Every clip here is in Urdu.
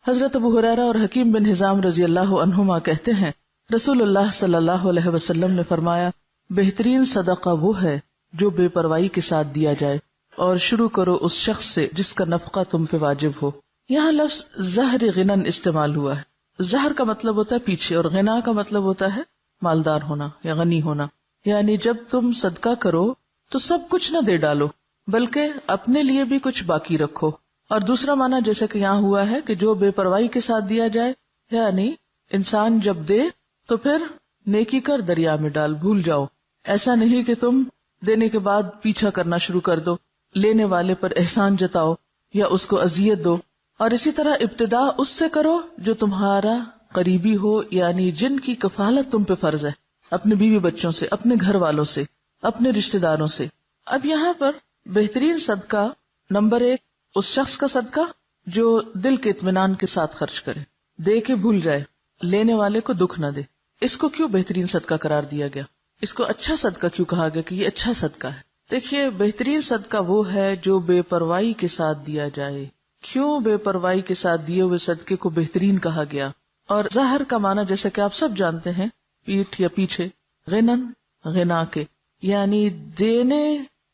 حضرت ابو ہریرہ اور حکیم بن حزام رضی اللہ عنہما کہتے ہیں رسول اللہ صلی اللہ علیہ وسلم نے فرمایا بہترین صدقہ وہ ہے جو بے پرواہی کے ساتھ دیا جائے، اور شروع کرو اس شخص سے جس کا نفقہ تم پہ واجب ہو۔ یہاں لفظ زہر غنن استعمال ہوا ہے۔ زہر کا مطلب ہوتا ہے پیچھے، اور غنا کا مطلب ہوتا ہے مالدار ہونا یا غنی ہونا، یعنی جب تم صدقہ کرو تو سب کچھ نہ دے ڈالو بلکہ اپنے لیے بھی کچھ باقی رکھو۔ اور دوسرا معنی جیسے کہ یہاں ہوا ہے کہ جو بے پرواہی کے ساتھ دیا جائے، یعنی انسان جب دے تو پھر نیکی کر دریا میں ڈال، بھول جاؤ۔ ایسا نہیں کہ تم دینے کے بعد پیچھا کرنا شروع کر دو، لینے والے پر احسان جتاؤ یا اس کو اذیت دو۔ اور اسی طرح ابتدا اس سے کرو جو تمہارا قریبی ہو، یعنی جن کی کفالت تم پہ فرض ہے، اپنے بیوی بچوں سے، اپنے گھر والوں سے، اپنے رشتہ داروں سے۔ اب یہاں پر بہترین صدقہ نمبر 1 اس شخص کا صدقہ جو دل کے اطمینان کے ساتھ خرچ کرے، دے کے بھول جائے، لینے والے کو دکھ نہ دے۔ اس کو کیوں بہترین صدقہ قرار دیا گیا؟ اس کو اچھا صدقہ کیوں کہا گیا کہ یہ اچھا صدقہ ہے؟ دیکھیے، بہترین صدقہ وہ ہے جو بے پرواہی کے ساتھ دیا جائے۔ کیوں بے پرواہی کے ساتھ دیے ہوئے صدقے کو بہترین کہا گیا؟ اور ظاہر کا معنی جیسے کہ آپ سب جانتے ہیں، پیٹھ یا پیچھے، غنن غنا کے، یعنی دینے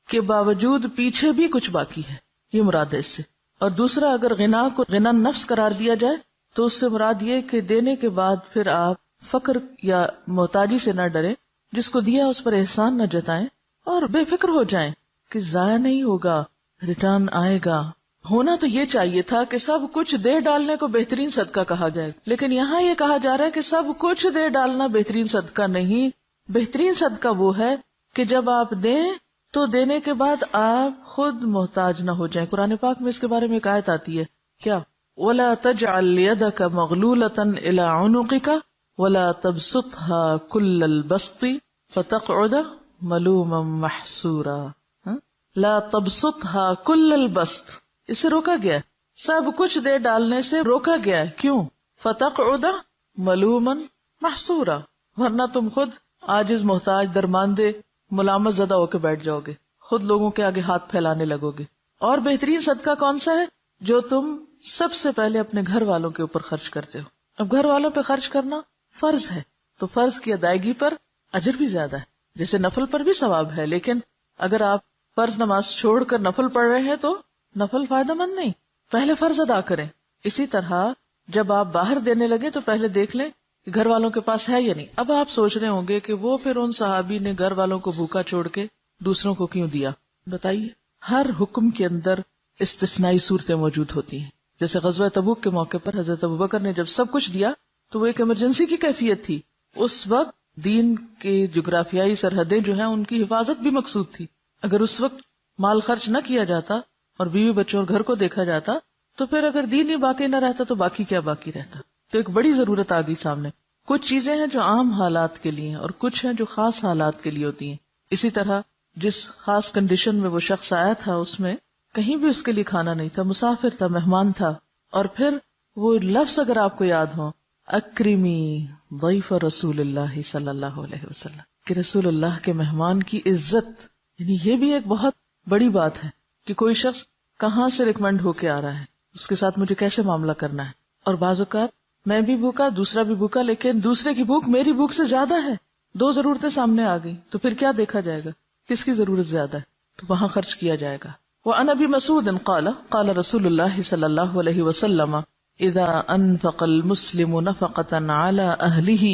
کے باوجود پیچھے بھی کچھ باقی ہے، یہ مراد ہے اس سے۔ اور دوسرا، اگر غنا کو غنن نفس قرار دیا جائے تو اس سے مراد یہ کہ دینے کے بعد پھر آپ فقر یا محتاجی سے نہ ڈریں، جس کو دیا اس پر احسان نہ جتائیں اور بے فکر ہو جائیں کہ ضائع نہیں ہوگا، ریٹرن آئے گا۔ ہونا تو یہ چاہیے تھا کہ سب کچھ دے ڈالنے کو بہترین صدقہ کہا جائے، لیکن یہاں یہ کہا جا رہا ہے کہ سب کچھ دے ڈالنا بہترین صدقہ نہیں۔ بہترین صدقہ وہ ہے کہ جب آپ دیں تو دینے کے بعد آپ خود محتاج نہ ہو جائیں۔ قرآن پاک میں اس کے بارے میں ایک آیت آتی ہے، کیا؟ وَلَا تَجْعَلْ يَدَكَ مَغْلُولَةً إِلَىٰ عُنُقِكَ وَلَا تَبْسُطْهَا كُلَّ الْبَسْطِ فَتَقْعُدَ مَلُومًا مَحْسُورًا۔ لا تبسطها كل البسط، اسے روکا گیا ہے، سب کچھ دے ڈالنے سے روکا گیا ہے۔ کیوں؟ فتقعد ملوما محسورا، ورنہ تم خود عاجز، محتاج، درماندے، ملامت زدہ ہو کے بیٹھ جاؤ گے، خود لوگوں کے آگے ہاتھ پھیلانے لگو گے۔ اور بہترین صدقہ کون سا ہے؟ جو تم سب سے پہلے اپنے گھر والوں کے اوپر خرچ کرتے ہو۔ اب گھر والوں پہ خرچ کرنا فرض ہے، تو فرض کی ادائیگی پر اجر بھی زیادہ ہے، جیسے نفل پر بھی ثواب ہے، لیکن اگر آپ فرض نماز چھوڑ کر نفل پڑھ رہے ہیں تو نفل فائدہ مند نہیں، پہلے فرض ادا کریں۔ اسی طرح جب آپ باہر دینے لگے تو پہلے دیکھ لیں کہ گھر والوں کے پاس ہے یا نہیں۔ اب آپ سوچ رہے ہوں گے کہ وہ پھر ان صحابی نے گھر والوں کو بھوکا چھوڑ کے دوسروں کو کیوں دیا؟ بتائیے، ہر حکم کے اندر استثنائی صورتیں موجود ہوتی ہیں۔ جیسے غزوہ تبوک کے موقع پر حضرت ابوبکر نے جب سب کچھ دیا تو وہ ایک ایمرجنسی کی کیفیت تھی، اس وقت دین کے جغرافیائی سرحدیں جو ہیں ان کی حفاظت بھی مقصود تھی۔ اگر اس وقت مال خرچ نہ کیا جاتا اور بیوی بچوں اور گھر کو دیکھا جاتا تو پھر اگر دین ہی باقی نہ رہتا تو باقی کیا باقی رہتا؟ تو ایک بڑی ضرورت آ گئی سامنے۔ کچھ چیزیں ہیں جو عام حالات کے لیے اور کچھ ہیں جو خاص حالات کے لیے ہوتی ہیں۔ اسی طرح جس خاص کنڈیشن میں وہ شخص آیا تھا اس میں کہیں بھی اس کے لیے کھانا نہیں تھا، مسافر تھا، مہمان تھا، اور پھر وہ لفظ اگر آپ کو یاد ہو، اکرمی ضیف رسول اللہ صلی اللہ علیہ وسلم، کہ رسول اللہ کے مہمان کی عزت، یعنی یہ بھی ایک بہت بڑی بات ہے کہ کوئی شخص کہاں سے ریکمینڈ ہو کے آ رہا ہے، اس کے ساتھ مجھے کیسے معاملہ کرنا ہے۔ اور بعض اوقات میں بھی بھوکا، دوسرا بھی بھوکا، لیکن دوسرے کی بھوک میری بھوک سے زیادہ ہے، دو ضرورتیں سامنے آ گئی، تو پھر کیا دیکھا جائے گا؟ کس کی ضرورت زیادہ ہے، تو وہاں خرچ کیا جائے گا۔ وعن ابی مسعود قال قال رسول اللہ صلی اللہ علیہ وسلم اذا انفق المسلم نفقة على اهله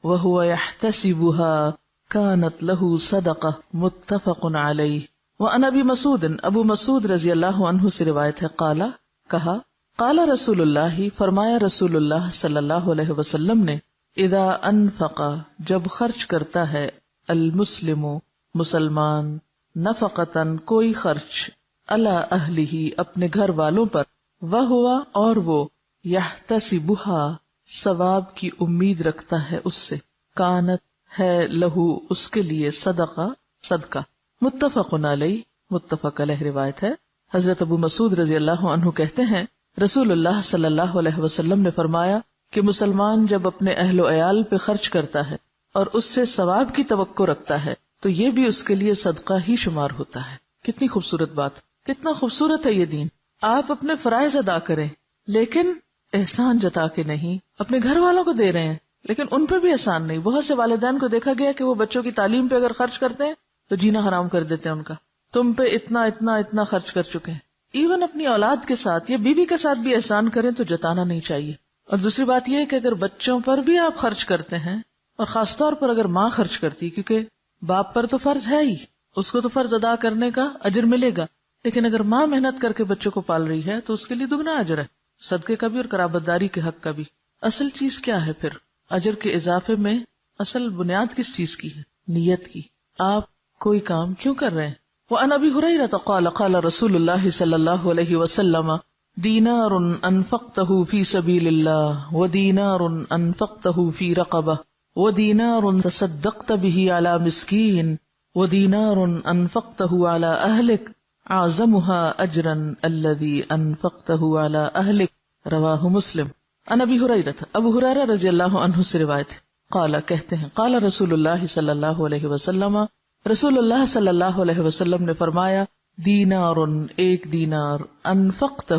وهو يحتسبها كانت له صدقہ، متفق علیہ۔ وعن ابی مسعود، ابو مسعود رضی اللہ عنہ سے روایت ہے، قال، کہا، قال رسول اللہ، فرمایا رسول اللہ صلی اللہ علیہ وسلم نے، اذا انفق، جب خرچ کرتا ہے، المسلم، مسلمان، نفقتن، کوئی خرچ، علی اہلہ، اپنے گھر والوں پر، وہوا، اور وہ، یحتسبها، ثواب کی امید رکھتا ہے اس سے، کانت، ہے، لہو، اس کے لیے، صدقہ، صدقہ، متفق علیہ، متفق علیہ روایت ہے۔ حضرت ابو مسعود رضی اللہ عنہ کہتے ہیں، رسول اللہ صلی اللہ علیہ وسلم نے فرمایا کہ مسلمان جب اپنے اہل و عیال پہ خرچ کرتا ہے اور اس سے ثواب کی توقع رکھتا ہے تو یہ بھی اس کے لیے صدقہ ہی شمار ہوتا ہے۔ کتنی خوبصورت بات، کتنا خوبصورت ہے یہ دین۔ آپ اپنے فرائض ادا کریں لیکن احسان جتا کے نہیں، اپنے گھر والوں کو دے رہے ہیں لیکن ان پہ بھی احسان نہیں. بہت سے والدین کو دیکھا گیا کہ وہ بچوں کی تعلیم پہ اگر خرچ کرتے ہیں تو جینا حرام کر دیتے ہیں ان کا. تم پہ اتنا اتنا اتنا خرچ کر چکے ہیں. ایون اپنی اولاد کے ساتھ یا بیوی کے ساتھ بھی احسان کریں تو جتانا نہیں چاہیے. اور دوسری بات یہ ہے کہ اگر بچوں پر بھی آپ خرچ کرتے ہیں، اور خاص طور پر اگر ماں خرچ کرتی، کیونکہ باپ پر تو فرض ہے ہی، اس کو تو فرض ادا کرنے کا اجر ملے گا، لیکن اگر ماں محنت کر کے بچوں کو پال رہی ہے تو اس کے لیے دگنا اجر ہے، صدقے کا بھی اور قرابت داری کے حق کا بھی. اصل چیز کیا ہے پھر اجر کے اضافے میں؟ اصل بنیاد کس چیز کی ہے؟ نیت کی. آپ کوئی کام کیوں کر رہے ہیں؟ وعن ابی ہریرہ قال قال رسول اللہ صلی اللہ علیہ وسلم دینار انفقتہ فی سبیل اللہ ودینار انفقتہ فی رقبہ ودینار تصدقت به علی مسکین ودینار انفقتہ علی اہلک اعظمها اجرا الذی انفقتہ علی اہلک رواہ مسلم. عن ابی ہریرہ، ابو ہریرہ رضی اللہ عنہ سے روایت ہے، قال کہتے ہیں قال رسول اللہ صلی اللہ علیہ وسلم، رسول اللہ صلی اللہ علیہ وسلم نے فرمایا دینار ایک دینار انفقتہ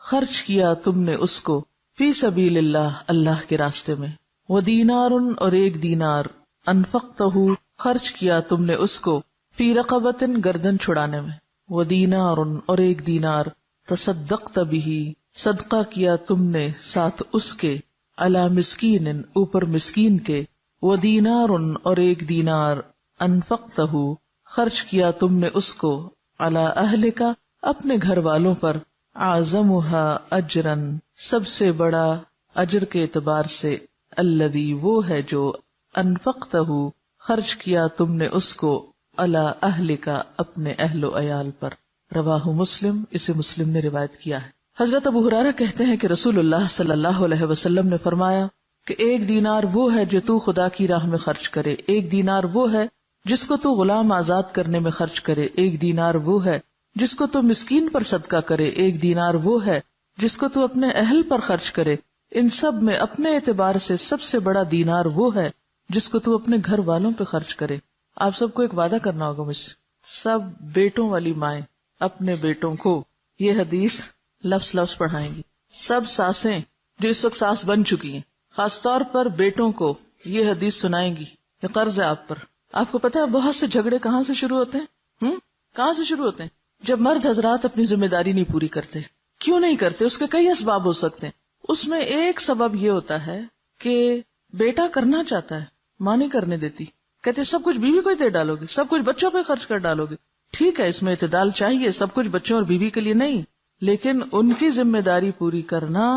خرچ کیا تم نے اس کو فی سبیل اللہ اللہ کے راستے میں، ودینار اور ایک دینار انفقتہ خرچ کیا تم نے اس کو فی رقبۃ گردن چھڑانے میں، ودینار اور ایک دینار تصدقت بہ صدقہ کیا تم نے ساتھ اس کے علی مسکین اوپر مسکین کے، ودینار اور ایک دینار انفقتہ خرچ کیا تم نے اس کو علی اہلک اپنے گھر والوں پر، اعظمها اجرا سب سے بڑا اجر کے اعتبار سے، الذی وہ ہے جو انفقتہ خرچ کیا تم نے اس کو علی اہلک اپنے اہل و عیال پر. رواہ مسلم، اسے مسلم نے روایت کیا ہے. حضرت ابو ہریرہ کہتے ہیں کہ رسول اللہ صلی اللہ علیہ وسلم نے فرمایا کہ ایک دینار وہ ہے جو تو خدا کی راہ میں خرچ کرے، ایک دینار وہ ہے جس کو تو غلام آزاد کرنے میں خرچ کرے، ایک دینار وہ ہے جس کو تو مسکین پر صدقہ کرے، ایک دینار وہ ہے جس کو تو اپنے اہل پر خرچ کرے. ان سب میں اپنے اعتبار سے سب سے بڑا دینار وہ ہے جس کو تو اپنے گھر والوں پہ خرچ کرے. آپ سب کو ایک وعدہ کرنا ہوگا مجھ سے، سب بیٹوں والی مائیں اپنے بیٹوں کو یہ حدیث لفظ لفظ پڑھائیں گی. سب ساسیں جو اس وقت ساس بن چکی ہیں خاص طور پر بیٹوں کو یہ حدیث سنائیں گی. یہ قرض ہے آپ پر. آپ کو پتا ہے بہت سے جھگڑے کہاں سے شروع ہوتے ہیں؟ کہاں سے شروع ہوتے ہیں؟ جب مرد حضرات اپنی ذمہ داری نہیں پوری کرتے. کیوں نہیں کرتے؟ اس کے کئی اسباب ہو سکتے ہیں. اس میں ایک سبب یہ ہوتا ہے کہ بیٹا کرنا چاہتا ہے، ماں نہیں کرنے دیتی، کہتے سب کچھ بیوی کو ہی دے ڈالو گے، سب کچھ بچوں پہ خرچ کر ڈالو گے. ٹھیک ہے، اس میں اعتدال چاہیے، سب کچھ بچوں اور بیوی کے لیے نہیں، لیکن ان کی ذمہ داری پوری کرنا.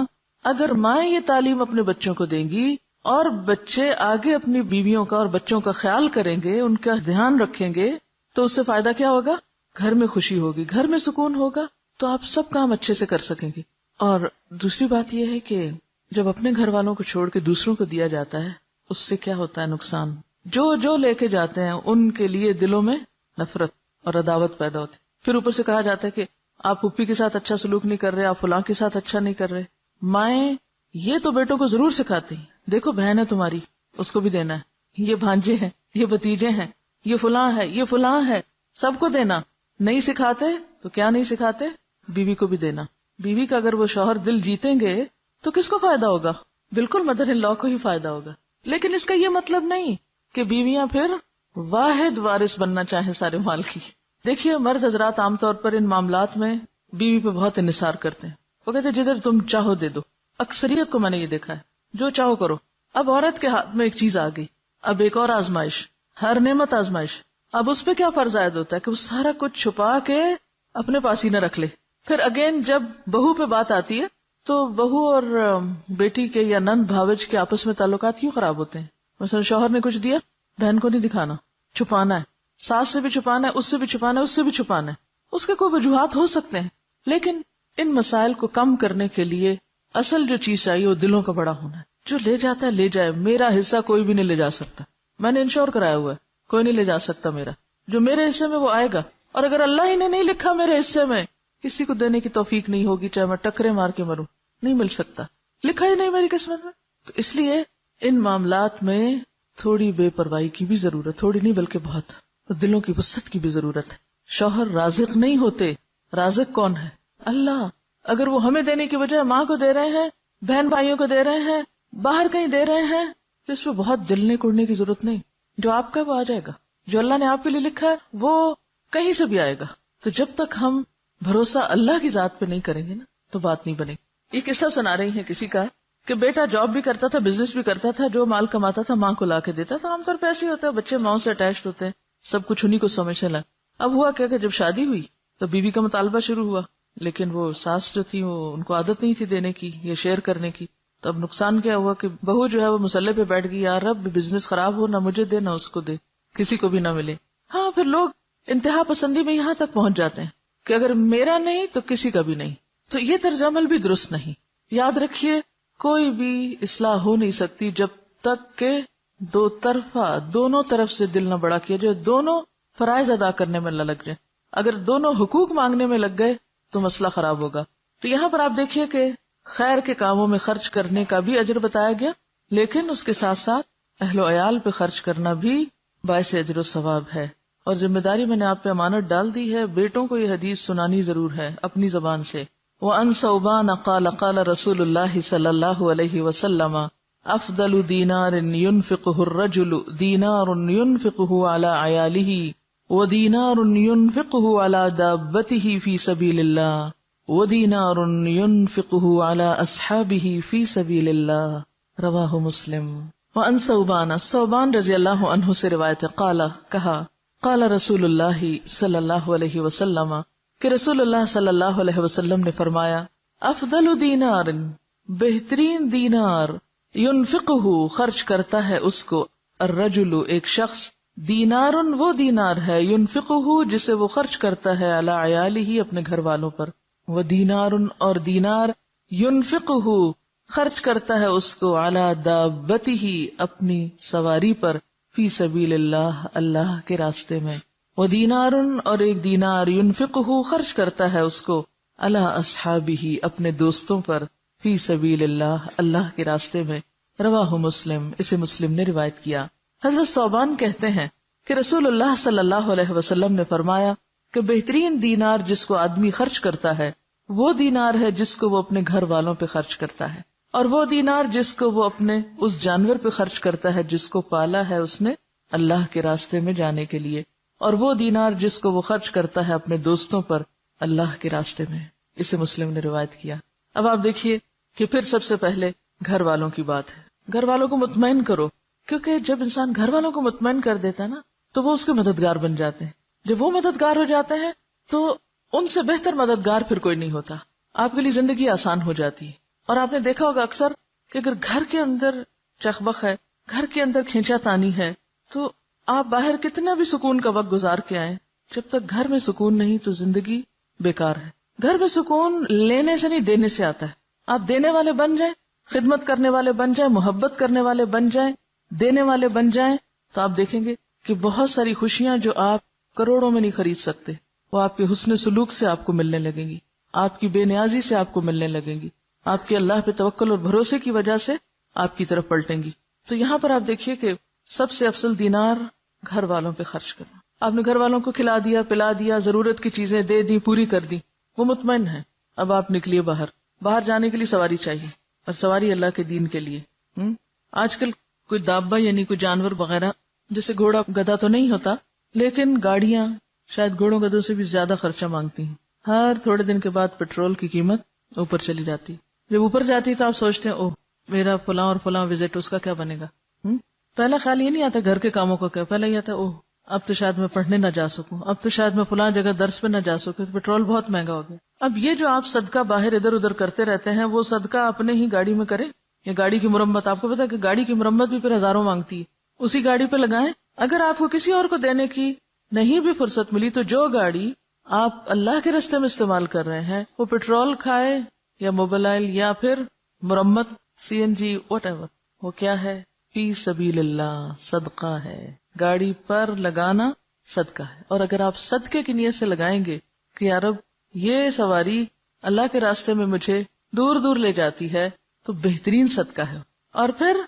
اگر مائیں یہ تعلیم اپنے بچوں کو دیں گی اور بچے آگے اپنی بیویوں کا اور بچوں کا خیال کریں گے، ان کا دھیان رکھیں گے، تو اس سے فائدہ کیا ہوگا؟ گھر میں خوشی ہوگی، گھر میں سکون ہوگا، تو آپ سب کام اچھے سے کر سکیں گے. اور دوسری بات یہ ہے کہ جب اپنے گھر والوں کو چھوڑ کے دوسروں کو دیا جاتا ہے، اس سے کیا ہوتا ہے نقصان؟ جو لے کے جاتے ہیں ان کے لیے دلوں میں نفرت اور عداوت پیدا ہوتی. پھر اوپر سے کہا جاتا ہے کہ آپ پھوپھی کے ساتھ اچھا سلوک نہیں کر رہے، آپ فلاں کے ساتھ اچھا نہیں کر رہے. مائیں یہ تو بیٹوں کو ضرور سکھاتی، دیکھو بہن ہے تمہاری، اس کو بھی دینا ہے، یہ بھانجے ہیں، یہ بھتیجے ہیں، یہ فلاں ہے، یہ فلاں ہے، سب کو دینا. نہیں سکھاتے تو کیا نہیں سکھاتے؟ بیوی کو بھی دینا. بیوی کا اگر وہ شوہر دل جیتیں گے تو کس کو فائدہ ہوگا؟ بالکل مدر ان لا کو ہی فائدہ ہوگا. لیکن اس کا یہ مطلب نہیں کہ بیویاں پھر واحد وارث بننا چاہیں سارے مال کی. دیکھیے مرد حضرات عام طور پر ان معاملات میں بیوی پہ بہت انحصار کرتے ہیں. وہ کہتے ہیں جدھر تم چاہو دے دو. اکثریت کو میں نے یہ دیکھا ہے، جو چاہو کرو. اب عورت کے ہاتھ میں ایک چیز آ گئی، اب ایک اور آزمائش، ہر نعمت آزمائش. اب اس پہ کیا فرض عائد ہوتا ہے کہ وہ سارا کچھ چھپا کے اپنے پاس ہی نہ رکھ لے. پھر اگین جب بہو پہ بات آتی ہے تو بہو اور بیٹی کے یا نند بھاوج کے آپس میں تعلقات کیوں خراب ہوتے ہیں؟ مثلا شوہر نے کچھ دیا، بہن کو نہیں دکھانا، چھپانا ہے، ساس سے بھی چھپانا ہے، اس سے بھی چھپانا ہے، اس سے بھی چھپانا ہے. اس کے کوئی وجوہات ہو سکتے ہیں، لیکن ان مسائل کو کم کرنے کے لیے اصل جو چیز چاہیے وہ دلوں کا بڑا ہونا ہے. جو لے جاتا ہے لے جائے، میرا حصہ کوئی بھی نہیں لے جا سکتا. میں نے انشور کرایا ہوا ہے، کوئی نہیں لے جا سکتا میرا. جو میرے حصے میں وہ آئے گا، اور اگر اللہ ہی نے نہیں لکھا میرے حصے میں، کسی کو دینے کی توفیق نہیں ہوگی، چاہے میں ٹکرے مار کے مروں، نہیں مل سکتا، لکھا ہی نہیں میری قسمت میں. تو اس لیے ان معاملات میں تھوڑی بے پرواہی کی بھی ضرورت، تھوڑی نہیں بلکہ بہت، دلوں کی وسعت کی بھی ضرورت ہے. شوہر رازق نہیں ہوتے، رازق کون ہے؟ اللہ. اگر وہ ہمیں دینے کی بجائے ماں کو دے رہے ہیں بہن بھائیوں کو دے رہے ہیں، باہر کہیں دے رہے ہیں، تو اس پہ بہت جلنے کوڑنے کی ضرورت نہیں. جو آپ کا وہ آ جائے گا، جو اللہ نے آپ کے لیے لکھا ہے وہ کہیں سے بھی آئے گا. تو جب تک ہم بھروسہ اللہ کی ذات پہ نہیں کریں گے نا تو بات نہیں بنے گی. یہ قصہ سنا رہی ہیں کسی کا کہ بیٹا جاب بھی کرتا تھا، بزنس بھی کرتا تھا، جو مال کماتا تھا ماں کو لا کے دیتا تھا. عام طور پہ ایسے ہی ہوتا ہے، بچے ماں سے اٹیچڈ ہوتے ہیں، سب کچھ انہیں کو سمجھنے لگا. اب ہوا کیا کہ جب شادی ہوئی تو بیوی کا مطالبہ شروع ہوا، لیکن وہ ساس جو تھی وہ ان کو عادت نہیں تھی دینے کی یا شیئر کرنے کی. تو اب نقصان کیا ہوا کہ بہو جو ہے وہ مسلح پہ بیٹھ گئی، یار رب بزنس خراب ہو، نہ مجھے دے نہ اس کو دے، کسی کو بھی نہ ملے. ہاں پھر لوگ انتہا پسندی میں یہاں تک پہنچ جاتے ہیں کہ اگر میرا نہیں تو کسی کا بھی نہیں. تو یہ طرز عمل بھی درست نہیں. یاد رکھیے کوئی بھی اصلاح ہو نہیں سکتی جب تک کہ دو طرفہ دونوں طرف سے دل نہ بڑا کیا جائے، دونوں فرائض ادا کرنے میں نہ لگ جائے. اگر دونوں حقوق مانگنے میں لگ گئے تو مسئلہ خراب ہوگا. تو یہاں پر آپ دیکھیے کہ خیر کے کاموں میں خرچ کرنے کا بھی اجر بتایا گیا، لیکن اس کے ساتھ ساتھ اہل و عیال پہ خرچ کرنا بھی باعث اجر و ثواب ہے. اور ذمہ داری میں نے آپ پہ امانت ڈال دی ہے، بیٹوں کو یہ حدیث سنانی ضرور ہے اپنی زبان سے. وَأَنْ ثَوْبَانَ قَالَ قَالَ رَسُولُ اللَّهِ صلی اللہ علیہ وسلم افضل دینار ينفقه الرجل دینار ينفقه على عیاله ودینار ينفقه على دابته في سبیل اللہ ودینار ينفقه على اصحابه في سبیل اللہ. رواہ مسلم. وَأَنْ ثوبان رضی اللہ عنہ سے روایت ہے، قال کہا، قال رسول اللہ صلی اللہ علیہ وسلم کہ رسول اللہ صلی اللہ علیہ وسلم نے فرمایا، افضل دینار بہترین دینار، ينفقہ خرچ کرتا ہے اس کو، الرجل ایک شخص، دینار وہ دینار ہے، ينفقہ جسے وہ خرچ کرتا ہے، علی عیالہ اپنے گھر والوں پر، ودینار اور دینار، ينفقہ خرچ کرتا ہے اس کو، علی دابتہ اپنی سواری پر، فی سبیل اللہ اللہ کے راستے میں، ودینار اور ایک دینار، ينفقہ خرچ کرتا ہے اس کو، علی اصحابہ اپنے دوستوں پر، فی سبیل اللہ اللہ کے راستے میں. رواہ مسلم، اسے مسلم نے روایت کیا. حضرت ثوبان کہتے ہیں کہ رسول اللہ صلی اللہ علیہ وسلم نے فرمایا کہ بہترین دینار جس کو آدمی خرچ کرتا ہے وہ دینار ہے جس کو وہ اپنے گھر والوں پہ خرچ کرتا ہے، اور وہ دینار جس کو وہ اپنے اس جانور پہ خرچ کرتا ہے جس کو پالا ہے اس نے اللہ کے راستے میں جانے کے لیے، اور وہ دینار جس کو وہ خرچ کرتا ہے اپنے دوستوں پر اللہ کے راستے میں. اسے مسلم نے روایت کیا. اب آپ دیکھیے کہ پھر سب سے پہلے گھر والوں کی بات ہے. گھر والوں کو مطمئن کرو، کیونکہ جب انسان گھر والوں کو مطمئن کر دیتا ہے نا تو وہ اس کے مددگار بن جاتے ہیں. جب وہ مددگار ہو جاتے ہیں تو ان سے بہتر مددگار پھر کوئی نہیں ہوتا. آپ کے لیے زندگی آسان ہو جاتی ہے. اور آپ نے دیکھا ہوگا اکثر کہ اگر گھر کے اندر چخبخ ہے، گھر کے اندر کھینچا تانی ہے، تو آپ باہر کتنا بھی سکون کا وقت گزار کے آئیں، جب تک گھر میں سکون نہیں تو زندگی بیکار ہے. گھر میں سکون لینے سے نہیں دینے سے آتا ہے. آپ دینے والے بن جائیں، خدمت کرنے والے بن جائیں، محبت کرنے والے بن جائیں، دینے والے بن جائیں، تو آپ دیکھیں گے کہ بہت ساری خوشیاں جو آپ کروڑوں میں نہیں خرید سکتے وہ آپ کے حسن سلوک سے آپ کو ملنے لگیں گی، آپ کی بے نیازی سے آپ کو ملنے لگیں گی، آپ کے اللہ پہ توکل اور بھروسے کی وجہ سے آپ کی طرف پلٹیں گی. تو یہاں پر آپ دیکھیے کہ سب سے افضل دینار گھر والوں پہ خرچ کرنا. آپ نے گھر والوں کو کھلا دیا، پلا دیا، ضرورت کی چیزیں دے دی، پوری کر دی، وہ مطمئن ہے. اب آپ نکلیے باہر جانے کے لیے سواری چاہیے، اور سواری اللہ کے دین کے لیے. آج کل کوئی دابا یعنی کوئی جانور وغیرہ، جیسے گھوڑا گدھا تو نہیں ہوتا، لیکن گاڑیاں شاید گھوڑوں گدھوں سے بھی زیادہ خرچہ مانگتی ہیں. ہر تھوڑے دن کے بعد پیٹرول کی قیمت اوپر چلی جاتی. جب اوپر جاتی تو آپ سوچتے ہیں اوہ میرا فلاں اور فلاں وزٹ، اس کا کیا بنے گا. پہلا خیال یہ نہیں آتا گھر کے کاموں کا کیا، پہلا یہ آتا اوہ اب تو شاید میں پڑھنے نہ جا سکوں، اب تو شاید میں فلاں جگہ درس پہ نہ جا سکوں، پیٹرول بہت مہنگا ہو گیا. اب یہ جو آپ صدقہ باہر ادھر ادھر کرتے رہتے ہیں، وہ صدقہ اپنے ہی گاڑی میں کریں، یا گاڑی کی مرمت. آپ کو پتا ہے کہ گاڑی کی مرمت بھی پھر ہزاروں مانگتی ہے، اسی گاڑی پہ لگائیں. اگر آپ کو کسی اور کو دینے کی نہیں بھی فرصت ملی تو جو گاڑی آپ اللہ کے راستے میں استعمال کر رہے ہیں وہ پیٹرول کھائے یا موبائل یا پھر مرمت CNG واٹ ایور، وہ کیا ہے؟ فی سبیل اللہ، صدقہ ہے. گاڑی پر لگانا صدقہ ہے. اور اگر آپ صدقے کی نیت سے لگائیں گے کہ یا رب یہ سواری اللہ کے راستے میں مجھے دور دور لے جاتی ہے، تو بہترین صدقہ ہے. اور پھر